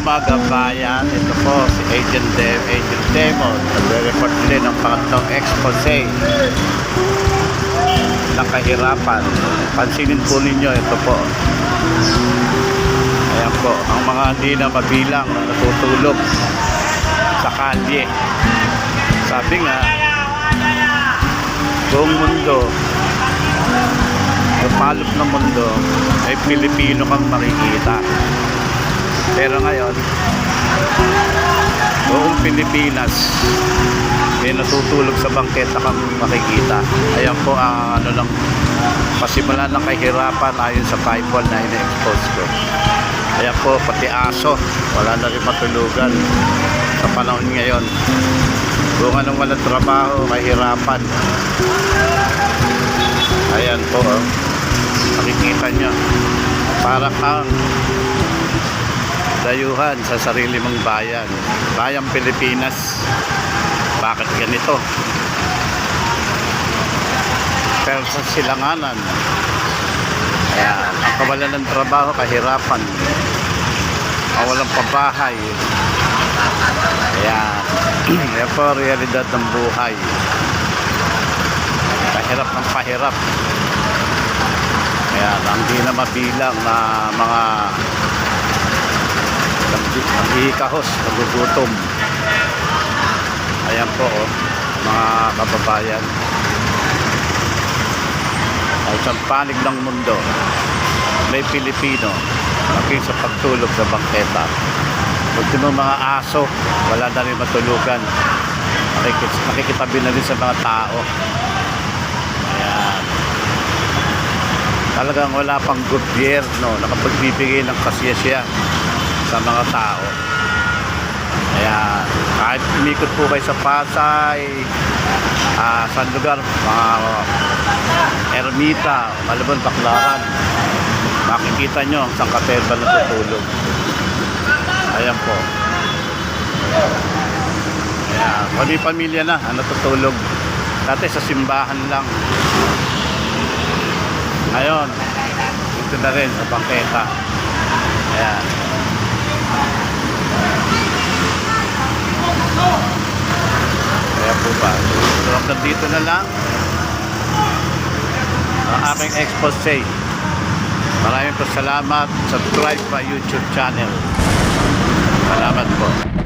umaga bayan. Ito po si Agent Demon. Nagre-report din ng pangatlong expose ng kahirapan. Pansinin po ninyo, ito po. Ayan po, ang mga hindi na mabilang na natutulog sa kalye. Sabi nga, buong mundo, yung palop ng mundo, ay Pilipino kang makikita. Pero ngayon, buong Pilipinas may natutulog sa bangketa kang makikita. Ayan po ang ano lang, pasimula ng kahirapan ayon sa Bible na ina-expose ko. Ayan po, pati aso, wala na rin matulugan sa panahon ngayon. Kung anong walang trabaho, kahirapan. Ayan po, oh. Nakikita nyo, para kang dayuhan sa sarili mong bayan. Bayang Pilipinas. Bakit ganito? Pero sa silanganan, ayan, ang kawalan ng trabaho, kahirapan. Ang walang pabahay. Ayan. Ayan po, realidad ng buhay. Pahirap ng pahirap. Ayan, ang di na mabilang na mga naghihikahos, nagugutom. Ayan po, oh, mga kababayan. Ay sa panig ng mundo, may Pilipino making sa pagtulog sa bangketa. Ultimo mga aso, wala na rin matulugan. Nakikitabi na rin sa mga tao. Ayan. Talagang wala pang gobyerno nakapagbibigay ng kasiyasiya sa mga tao. Kaya kahit umikot po kayo sa Pasay, sa lugar, mga Ermita, Malabon, Baclaran, makikita nyo ang sangkaterba na tutulog. Ayan po. Ayan, pamilya na ang natutulog. Dati sa simbahan lang. Ngayon, ito na rin sa bangketa. Ayan. Kaya po ba, so hanggang dito na lang ang aking expose. Maraming po salamat. Subscribe pa YouTube channel. Salamat po.